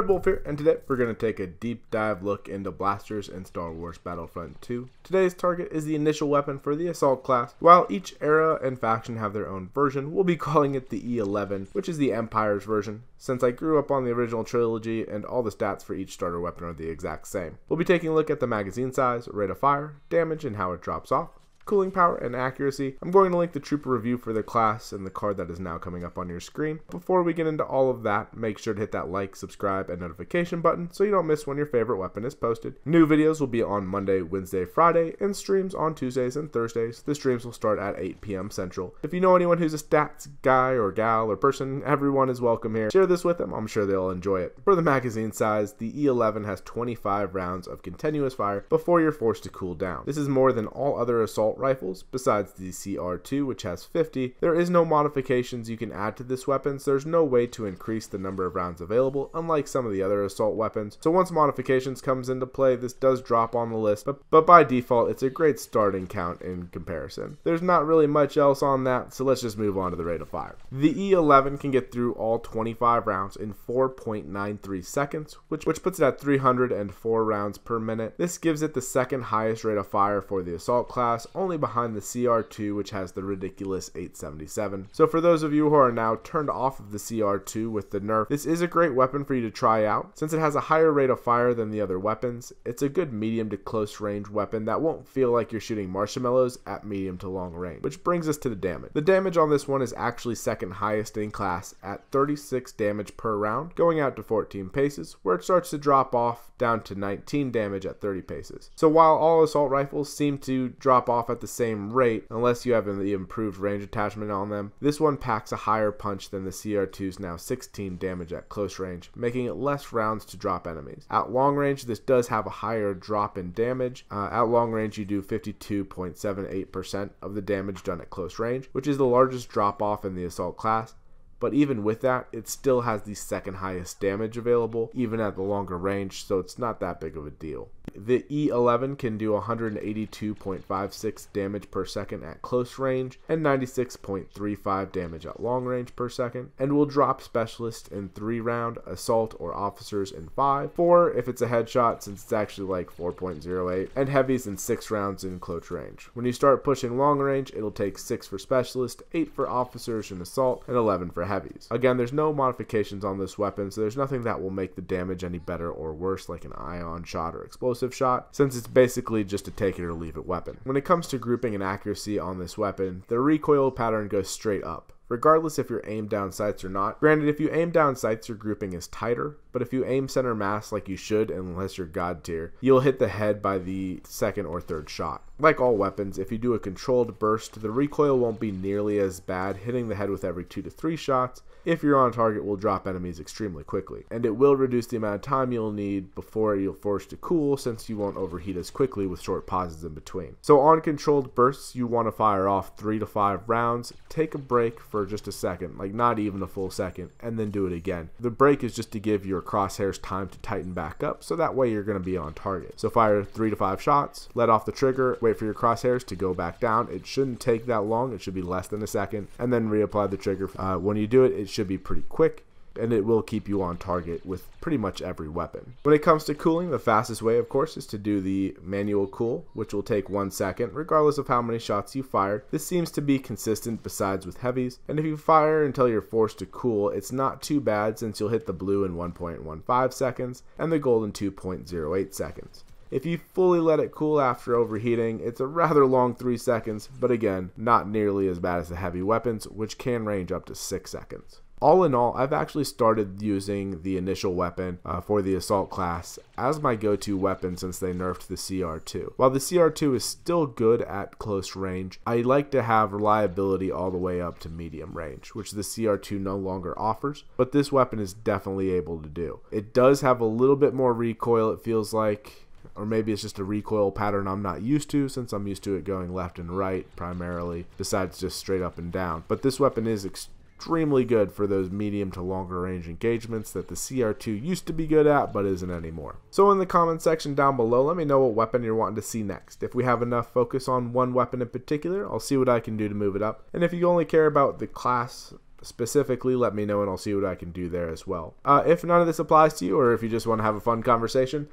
RedWolf here, and today we're going to take a deep dive look into blasters in Star Wars Battlefront 2. Today's target is the initial weapon for the Assault class. While each era and faction have their own version, we'll be calling it the E11, which is the Empire's version, since I grew up on the original trilogy and all the stats for each starter weapon are the exact same. We'll be taking a look at the magazine size, rate of fire, damage, and how it drops off, cooling power, and accuracy. I'm going to link the trooper review for the class in the card that is now coming up on your screen. Before we get into all of that, make sure to hit that like, subscribe, and notification button so you don't miss when your favorite weapon is posted. New videos will be on Monday, Wednesday, Friday, and streams on Tuesdays and Thursdays. The streams will start at 8 p.m. Central. If you know anyone who's a stats guy or gal or person, everyone is welcome here. Share this with them, I'm sure they'll enjoy it. For the magazine size, the E11 has 25 rounds of continuous fire before you're forced to cool down. This is more than all other assault rifles, besides the CR2, which has 50. There is no modifications you can add to this weapon, so there's no way to increase the number of rounds available, unlike some of the other assault weapons. So once modifications comes into play, this does drop on the list, but by default, it's a great starting count in comparison. There's not really much else on that, so let's just move on to the rate of fire. The E11 can get through all 25 rounds in 4.93 seconds, which puts it at 304 rounds per minute. This gives it the second highest rate of fire for the assault class, only behind the CR2, which has the ridiculous 877. So for those of you who are now turned off of the CR2 with the nerf, this is a great weapon for you to try out. Since it has a higher rate of fire than the other weapons, it's a good medium to close range weapon that won't feel like you're shooting marshmallows at medium to long range. Which brings us to the damage. The damage on this one is actually second highest in class at 36 damage per round, going out to 14 paces, where it starts to drop off down to 19 damage at 30 paces. So while all assault rifles seem to drop off at the same rate, unless you have the improved range attachment on them, this one packs a higher punch than the CR2's now 16 damage at close range, making it less rounds to drop enemies. At long range, this does have a higher drop in damage. At long range, you do 52.78% of the damage done at close range, which is the largest drop off in the assault class. But even with that, it still has the second highest damage available, even at the longer range, so it's not that big of a deal. The E11 can do 182.56 damage per second at close range and 96.35 damage at long range per second, and will drop specialists in 3 round, assault or officers in 5, 4 if it's a headshot since it's actually like 4.08, and heavies in 6 rounds in close range. When you start pushing long range, it'll take 6 for specialists, 8 for officers and assault, and 11 for heavies. Again, there's no modifications on this weapon, so there's nothing that will make the damage any better or worse, like an ion shot or explosive shot, since it's basically just a take it or leave it weapon. When it comes to grouping and accuracy on this weapon, the recoil pattern goes straight up, regardless if you're aimed down sights or not. Granted, if you aim down sights, your grouping is tighter, but if you aim center mass like you should, unless you're god tier, you'll hit the head by the second or third shot. Like all weapons, if you do a controlled burst, the recoil won't be nearly as bad, hitting the head with every 2 to 3 shots. If you're on target, will drop enemies extremely quickly, and it will reduce the amount of time you'll need before you're forced to cool, since you won't overheat as quickly with short pauses in between. So on controlled bursts, you want to fire off 3 to 5 rounds, take a break for just a second, like not even a full second, and then do it again. The break is just to give your crosshairs time to tighten back up, so that way you're going to be on target. So fire 3 to 5 shots, let off the trigger, wait for your crosshairs to go back down. It shouldn't take that long, it should be less than a second, and then reapply the trigger. When you do it, it should be pretty quick, and it will keep you on target with pretty much every weapon. When it comes to cooling, the fastest way, of course, is to do the manual cool, which will take 1 second, regardless of how many shots you fired. This seems to be consistent besides with heavies, and if you fire until you're forced to cool, it's not too bad since you'll hit the blue in 1.15 seconds and the gold in 2.08 seconds. If you fully let it cool after overheating, it's a rather long 3 seconds, but again, not nearly as bad as the heavy weapons, which can range up to 6 seconds. All in all, I've actually started using the initial weapon for the assault class as my go-to weapon since they nerfed the CR2. While the CR2 is still good at close range, I like to have reliability all the way up to medium range, which the CR2 no longer offers, but this weapon is definitely able to do. It does have a little bit more recoil, it feels like, or maybe it's just a recoil pattern I'm not used to, since I'm used to it going left and right primarily, besides just straight up and down. But this weapon is extremely good for those medium to longer range engagements that the CR2 used to be good at but isn't anymore. So in the comment section down below, let me know what weapon you're wanting to see next. If we have enough focus on one weapon in particular, I'll see what I can do to move it up. And if you only care about the class specifically, let me know and I'll see what I can do there as well. If none of this applies to you, or if you just want to have a fun conversation,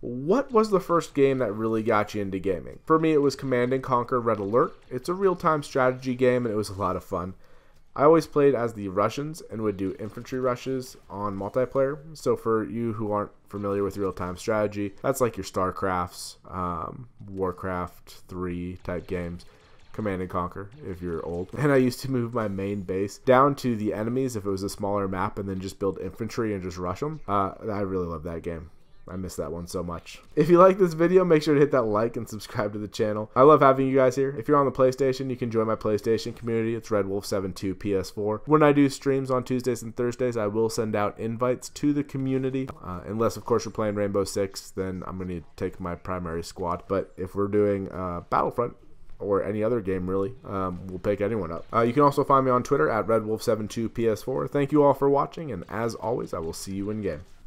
what was the first game that really got you into gaming? For me, it was Command & Conquer Red Alert. It's a real-time strategy game, and it was a lot of fun. I always played as the Russians and would do infantry rushes on multiplayer. So for you who aren't familiar with real-time strategy, that's like your StarCrafts, Warcraft 3 type games. Command & Conquer if you're old. And I used to move my main base down to the enemies if it was a smaller map and then just build infantry and just rush them. I really love that game. I miss that one so much. If you like this video, make sure to hit that like and subscribe to the channel. I love having you guys here. If you're on the PlayStation, you can join my PlayStation community. It's RedWolf72ps4. When I do streams on Tuesdays and Thursdays, I will send out invites to the community. Unless, of course, we're playing Rainbow Six, then I'm going to take my primary squad. But if we're doing Battlefront, or any other game really, we'll pick anyone up. You can also find me on Twitter at RedWolf72ps4. Thank you all for watching, and as always, I will see you in game.